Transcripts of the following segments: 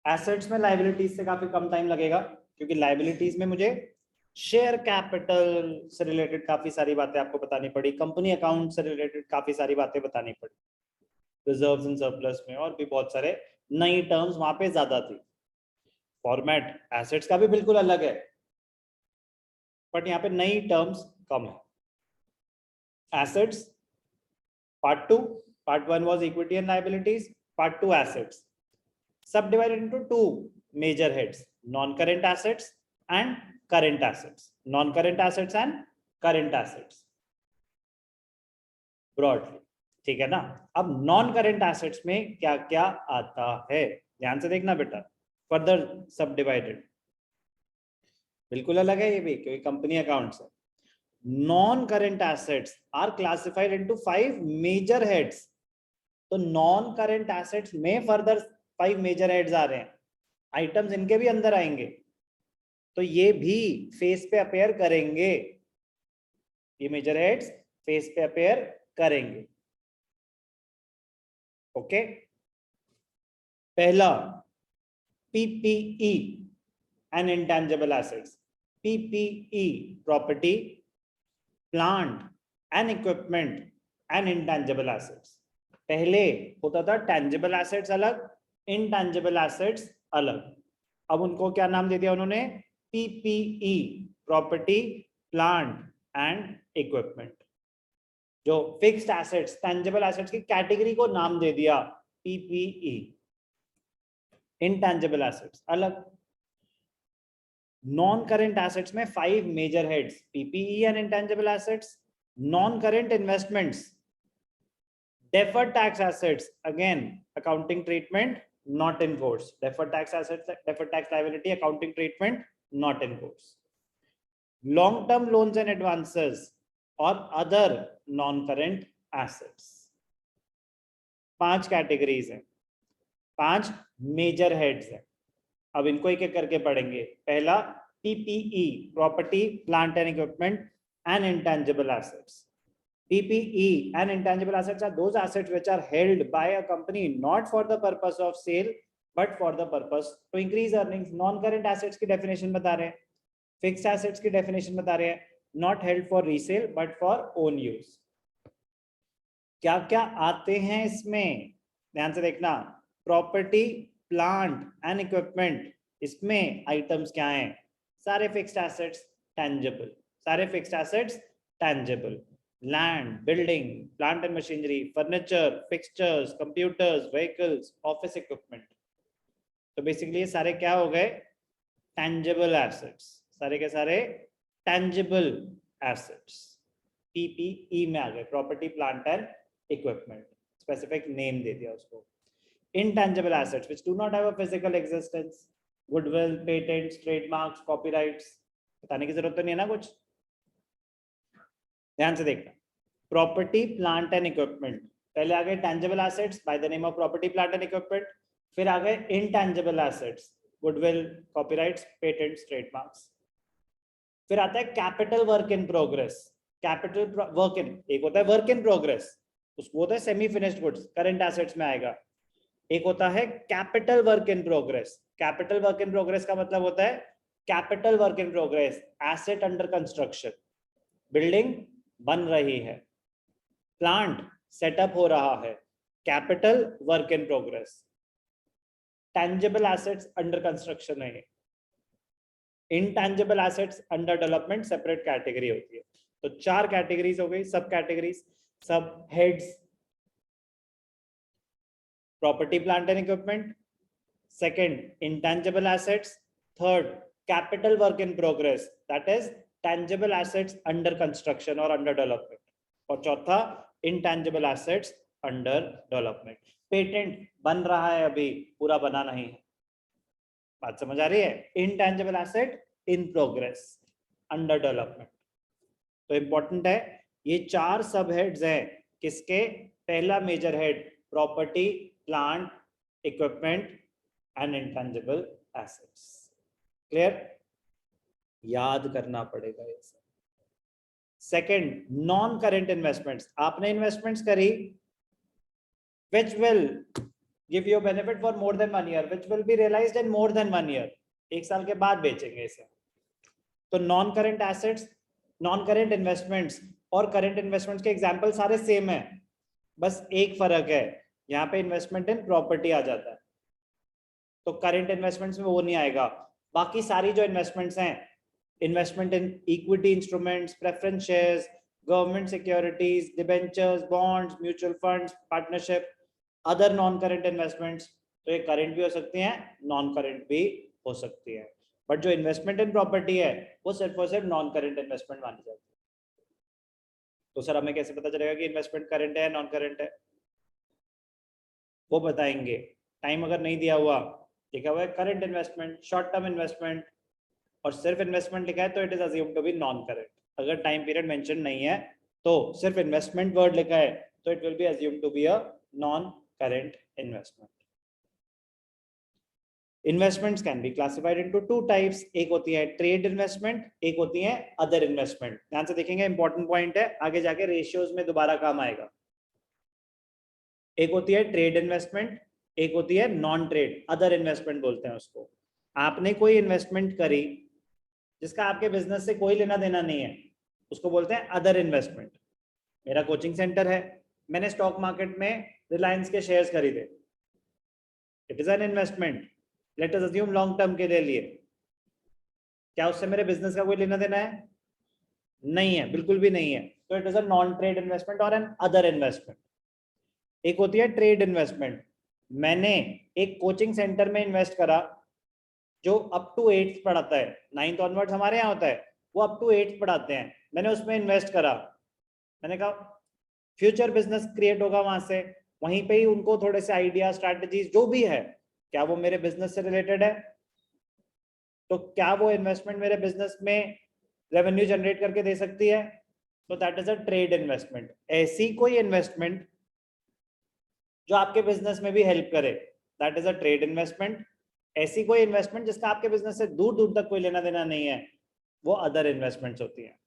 Assets में liabilities से काफी कम टाइम लगेगा, क्योंकि लाइबिलिटीज में मुझे शेयर कैपिटल से रिलेटेड काफी सारी बातें आपको बतानी पड़ी, कंपनी अकाउंट से रिलेटेड काफी सारी बातें बतानी पड़ी, रिजर्व्स एंड सरप्लस में और भी बहुत सारे नई टर्म्स वहां पे ज्यादा थी। फॉर्मेट एसेट्स का भी बिल्कुल अलग है, बट यहाँ पे नई टर्म्स कम है। Assets part 2, part 1 was equity and liabilities, part 2 assets, subdivided into two major heads, non-current assets and current assets, non-current assets and current assets broadly, ठीक है ना। अब नॉन करेंट एसेट्स में क्या क्या आता है ध्यान से देखना बेटा, फर्दर सब डिवाइडेड बिल्कुल अलग है ये भी, क्योंकि कंपनी अकाउंट्स है। Non current assets are classified into 5 major heads, तो नॉन करेंट एसेट्स में फर्दर 5 मेजर हेड्स आ रहे हैं, आइटम्स इनके भी अंदर आएंगे, तो ये भी फेस पे अपेयर करेंगे, ये मेजर हेड्स फेस पे अपेयर करेंगे। ओके, पहला PPE and intangible assets. PPE property, plant and equipment and intangible assets. पहले होता था टेंजिबल एसेट्स अलग, इंटेंजिबल एसेट्स अलग, अब उनको क्या नाम दे दिया उन्होंने, PPE, property plant and equipment. जो फिक्स्ड एसेट्स, टेंजिबल एसेट्स की कैटेगरी को नाम दे दिया पीपीई। इंटेंजिबल एसेट्स अलग। नॉन करेंट एसेट्स में 5 major heads, PPE and intangible assets, non current investments, deferred tax assets, again accounting treatment not in force, deferred tax assets, deferred tax liability, accounting treatment not in force, long term loans and advances or other non current assets। 5 categories हैं, 5 major heads हैं। अब इनको एक एक करके पढ़ेंगे। पहला PPE, property plant and equipment and intangible assets. PPE and intangible assets are those assets which are held by a company not for the purpose of sale but for the purpose to increase earnings। Non-current assets की definition बता रहे हैं, fixed assets की definition बता रहे हैं, not held for resale but for own use। क्या क्या आते हैं इसमें ध्यान से देखना। प्रॉपर्टी प्लांट एंड इक्विपमेंट, इसमें आइटम्स क्या हैं, सारे फिक्स्ड एसेट्स टेंजिबल, सारे fixed assets tangible, land, building, plant and machinery, furniture, fixtures, computers, vehicles, office equipment। तो बेसिकली ये सारे क्या हो गए, tangible assets, सारे के सारे tangible assets PPE में आ गए, property plant and equipment, specific name दे दिया उसको। intangible assets which do not have a physical existence, goodwill, patents, trademarks, copyrights, बताने की जरूरत तो नहीं है ना कुछ, ध्यान से देखना। प्रॉपर्टी प्लांट एंड इक्विपमेंट, पहले आ गए tangible assets by the name of property plant and equipment, फिर आ गए intangible assets, goodwill, copyrights, patents, trademarks, फिर आता है capital work in progress. Capital work इन, एक होता है वर्क इन प्रोग्रेस, उसको होता है semi finished goods, current assets में आएगा। एक होता है capital work in progress. Capital work in progress का मतलब होता है capital work in progress, asset under construction, building बन रही है, प्लांट सेटअप हो रहा है, capital work in progress. Tangible assets under construction है, intangible assets under development separate category होती है। तो 4 कैटेगरीज हो गई, सब कैटेगरीज, सब heads. Property plant and equipment, second intangible assets, third capital work in progress, that is tangible assets under construction or under development, और चौथा intangible assets under development। Patent बन रहा है अभी, पूरा बना नहीं है, बात समझ आ रही है। intangible asset in progress, under development। तो इंपॉर्टेंट है, ये 4 सब हेड्स हैं किसके, पहला major head property plant equipment and intangible assets. Clear, याद करना पड़ेगा ये सब। सेकंड नॉन करेंट इन्वेस्टमेंट्स, आपने इन्वेस्टमेंट्स करी, which will give you benefit for more than 1 year which will be realized in more than 1 year, 1 साल के बाद बेचेंगे इसे। तो non current assets, non current investments और करेंट इन्वेस्टमेंट्स के एग्जांपल सारे सेम है, बस एक फर्क है, यहाँ पे इन्वेस्टमेंट इन प्रॉपर्टी आ जाता है, तो करेंट इन्वेस्टमेंट्स में वो नहीं आएगा। बाकी सारी जो इन्वेस्टमेंट्स हैं, investment in equity instruments, preference shares, government securities, debentures, bonds, mutual funds, partnership, other non current investments, तो ये करेंट भी हो सकती हैं, नॉन करेंट भी हो सकती है, बट जो इन्वेस्टमेंट इन प्रॉपर्टी है वो सिर्फ और सिर्फ नॉन करेंट इन्वेस्टमेंट मानी जाती है। तो सर हमें कैसे पता चलेगा कि इन्वेस्टमेंट करेंट है नॉन करेंट है? वो बताएंगे, टाइम अगर नहीं दिया हुआ, लिखा हुआ है current investment, short term investment और सिर्फ इन्वेस्टमेंट लिखा है तो it is assumed to be non current. अगर टाइम पीरियड मेंशन नहीं है तो सिर्फ इन्वेस्टमेंट वर्ड लिखा है तो it will be assumed to be a non current investment. Investments can be classified into two types, एक होती है ट्रेड इन्वेस्टमेंट, एक होती है अदर इन्वेस्टमेंट। ध्यान से देखेंगे, इंपॉर्टेंट पॉइंट है, आगे जाके रेशियोज में दोबारा काम आएगा। एक होती है ट्रेड इन्वेस्टमेंट, एक होती है नॉन ट्रेड, अदर इन्वेस्टमेंट बोलते हैं उसको। आपने कोई इन्वेस्टमेंट करी जिसका आपके बिजनेस से कोई लेना देना नहीं है, उसको बोलते हैं अदर इन्वेस्टमेंट। मेरा कोचिंग सेंटर है, मैंने स्टॉक मार्केट में रिलायंस के शेयर्स खरीदे, it is an investment, let us assume long term के लिए। क्या उससे मेरे बिजनेस का कोई लेना देना है? नहीं है, बिल्कुल भी नहीं है, तो it is a non trade investment और एन अदर इन्वेस्टमेंट। एक होती है ट्रेड इन्वेस्टमेंट, मैंने एक कोचिंग सेंटर में इन्वेस्ट करा जो अप टू 8th पढ़ाता है, 9th ऑनवर्ड्स हमारे यहाँ होता है, वो अप टू 8th पढ़ाते हैं, मैंने उसमें इन्वेस्ट करा, मैंने कहा फ्यूचर बिजनेस क्रिएट होगा वहां से, वहीं पे ही उनको थोड़े से आइडिया, स्ट्रैटेजीज जो भी है, क्या वो मेरे बिजनेस से रिलेटेड है? तो क्या वो इन्वेस्टमेंट मेरे बिजनेस में रेवेन्यू जनरेट करके दे सकती है? तो that is a trade investment. ऐसी कोई इन्वेस्टमेंट जो आपके बिजनेस में भी हेल्प करे, that is a trade investment. ऐसी कोई इन्वेस्टमेंट जिसका आपके बिजनेस से दूर दूर तक कोई लेना देना नहीं है, वो अदर इन्वेस्टमेंट्स होती हैं।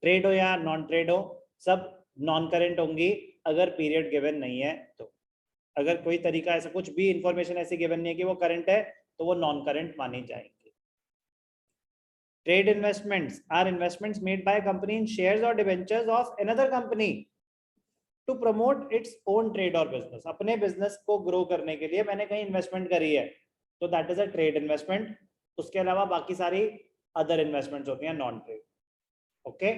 ट्रेड हो या नॉन ट्रेड हो, सब नॉन करेंट होंगी अगर पीरियड गिवन नहीं है तो। अगर कोई तरीका ऐसा कुछ भी इंफॉर्मेशन ऐसी गिवन नहीं है कि वो करंट है, तो वो नॉन करंट मानी जाएंगी। Trade investments are investments made by a company in shares or debentures of another company to promote its own trade or business। अपने बिजनेस को ग्रो करने के लिए मैंने कहीं इन्वेस्टमेंट करी है, तो that is a trade investment. उसके अलावा बाकी सारी अदर इन्वेस्टमेंट्स होती हैं non trade. Okay,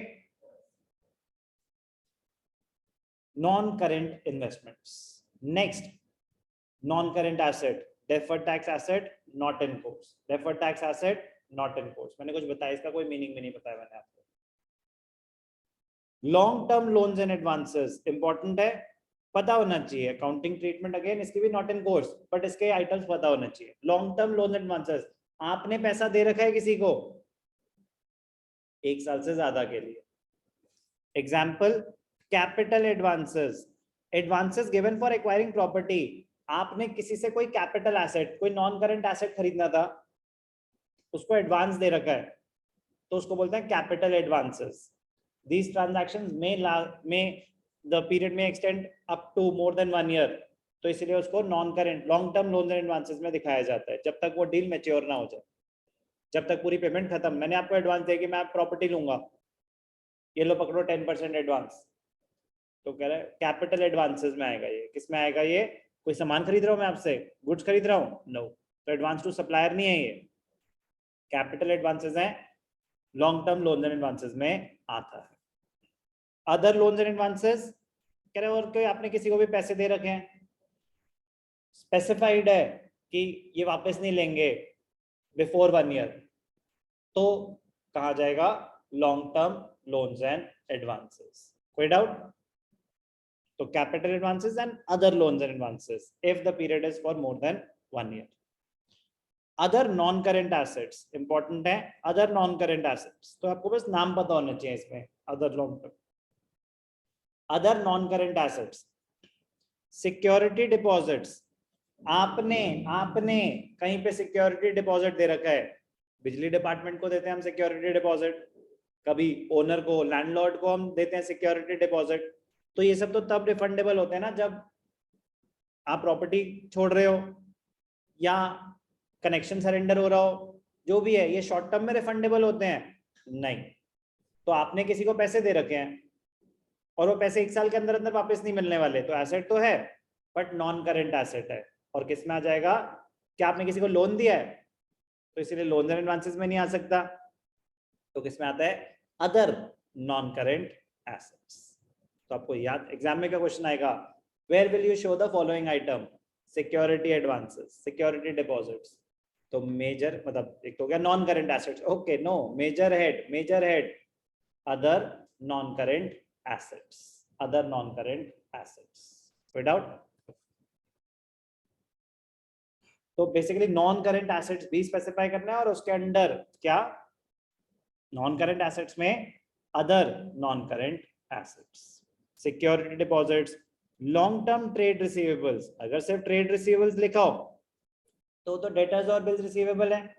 non current investments. Next, non current asset, deferred tax asset not in course, deferred tax asset not in course. मैंने कुछ बताया, इसका कोई मीनिंग भी नहीं बताया मैंने आपको। Long term loans and advances important है, पता होना चाहिए। अकाउंटिंग ट्रीटमेंट अगेन इसकी भी नॉट इन कोर्स, बट इसके आइटम्स पता होना चाहिए। लॉन्ग टर्म लोन एडवांसेस, आपने पैसा दे रखा है किसी को 1 साल से ज्यादा के लिए। Example, capital advances, advances given for acquiring property. आपने किसी से कोई कैपिटल एसेट, कोई नॉन करंट एसेट खरीदना था, उसको एडवांस दे रखा है, तो उसको बोलते हैं capital advances. These transactions may the period may extend up to more than 1 year, तो इसलिए उसको non current long term loans and advances में दिखाया जाता है, जब तक वो डील मैच्योर ना हो जाए, जब तक पूरी पेमेंट खत्म। मैंने आपको एडवांस दे कि मैं प्रॉपर्टी लूंगा, ये लो पकड़ो 10% एडवांस, तो कह रहा है कैपिटल एडवांसेस में आएगा। ये किस में आएगा? ये कोई सामान खरीद रहा हूँ मैं आपसे, गुड्स खरीद रहा हूँ, नो, तो एडवांस टू सप्लायर नहीं है ये, कैपिटल एडवांसेस है, long term loans and advances में आता है। अदर लोन्स एंड एडवांसेस, कह रहे और कोई आपने किसी को भी पैसे दे रखे हैं, स्पेसिफाइड है कि ये वापस नहीं लेंगे बिफोर 1 ईयर, तो कहा जाएगा long term loans and advances. कोई डाउट? तो capital advances and other loans and advances if the period is for more than 1 year. Other non current assets important है, अदर नॉन करेंट एसेट्स, तो आपको बस नाम पता होना चाहिए इसमें, other long term. Other non current assets, security deposits, आपने आपने कहीं पे सिक्योरिटी डिपॉजिट दे रखा है, बिजली डिपार्टमेंट को देते हैं हम सिक्योरिटी डिपॉजिट, कभी ओनर को, लैंडलॉर्ड को हम देते हैं सिक्योरिटी डिपॉजिट, तो ये सब तो तब रिफंडेबल होते हैं ना जब आप प्रॉपर्टी छोड़ रहे हो या कनेक्शन सरेंडर हो रहा हो, जो भी है, ये शॉर्ट टर्म में रिफंडेबल होते हैं? नहीं। तो आपने किसी को पैसे दे रखे हैं और वो पैसे 1 साल के अंदर अंदर वापस नहीं मिलने वाले, तो एसेट तो है बट नॉन करेंट एसेट है। और किस में आ जाएगा? क्या आपने किसी को लोन दिया है तो इसीलिए लोन एंड एडवांसेस में नहीं आ सकता, तो किस में आता है? Other non current assets. तो आपको याद, एग्जाम में क्या क्वेश्चन आएगा? Where will you show the following item? Security advances, security deposits. तो मेजर मतलब एक तो क्या non current assets, okay no, major head other non current assets, other non current assets, without. तो बेसिकली नॉन करेंट एसेट्स भी specify करना है और उसके अंडर क्या? नॉन करेंट एसेट्स में other non current assets, security deposits, long term trade receivables. अगर सिर्फ ट्रेड रिसीवेबल्स लिखा हो तो डेटर्स और बिल्स रिसीवेबल है,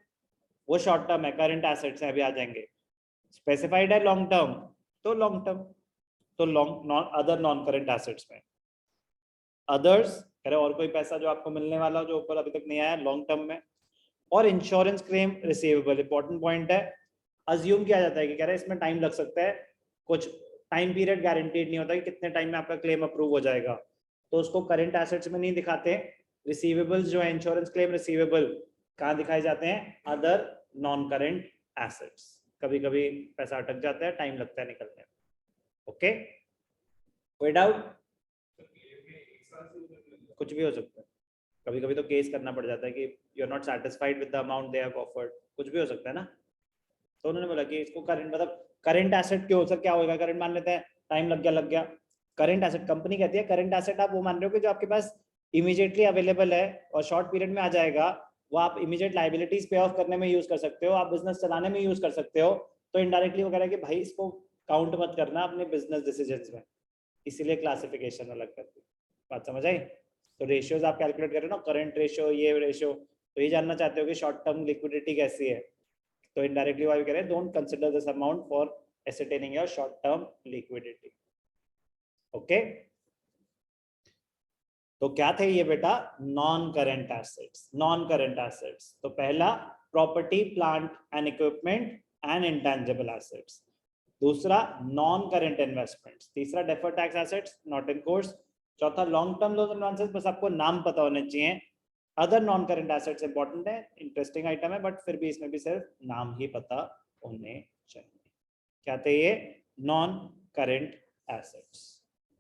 वो शॉर्ट टर्म है, करंट एसेट्स है, अभी आ जाएंगे। स्पेसिफाइड है लॉन्ग टर्म तो लॉन्ग टर्म, तो long none other non current assets में अदर्स कह रहे और कोई पैसा जो आपको मिलने वाला जो ऊपर अभी तक नहीं आया लॉन्ग टर्म में। और insurance claim receivable, important point है, अज्यूम किया जाता है कि कह रहे इसमें टाइम लग सकता है, कुछ टाइम पीरियड गारंटीड नहीं होता कि कितने टाइम में आपका क्लेम अप्रूव हो जाएगा, तो उसको करंट एसेट्स में नहीं दिखाते। रिसीवेबल्स जो है इंश्योरेंस क्लेम रिसीवेबल कहाँ दिखाए जाते हैं? Other non current assets. कभी कभी पैसा अटक जाता है, टाइम लगता है निकलने में। ओके, कोई डाउट? कुछ भी हो सकता है, कभी कभी तो केस करना पड़ जाता है कि you are not satisfied with the amount they have offered, कुछ भी हो सकता है ना। तो उन्होंने बोला कि इसको करंट मतलब करंट एसेट क्यों हो सकता, क्या होगा? करंट मान लेते हैं, टाइम लग गया। करंट एसेट कंपनी कहती है करंट एसेट आप वो मान रहे हो कि जो आपके पास इमीडिएटली अवेलेबल है और शॉर्ट पीरियड में आ जाएगा, वो आप इमीडिएट लाइबिलिटीज पे ऑफ करने में यूज कर सकते हो, आप बिजनेस चलाने में यूज कर सकते हो। तो इनडायरेक्टली वो कह रहा है कि भाई इसको काउंट मत करना अपने बिजनेस डिसीजंस में, इसीलिए क्लासिफिकेशन अलग करती है। बात समझ आई? तो रेशियोज आप कैलकुलेट कर रहे हो ना, करंट रेशियो, ये रेशियो, तो ये जानना चाहते हो कि शॉर्ट टर्म लिक्विडिटी कैसी है, तो इनडायरेक्टली वो कह रहे हैं don't consider this amount for ascertaining your short term liquidity. Okay, तो क्या थे ये बेटा? Non current assets. Non current assets तो पहला property plant and equipment and intangible assets, दूसरा नॉन करेंट इन्वेस्टमेंट्स, तीसरा deferred tax assets not in course, चौथा लॉन्ग टर्म लोन एडवांसेस, बस आपको नाम पता होने चाहिए। Other non current assets important है, इंटरेस्टिंग आइटम है, बट फिर भी इसमें भी सिर्फ नाम ही पता होने चाहिए। क्या थे ये? Non current assets.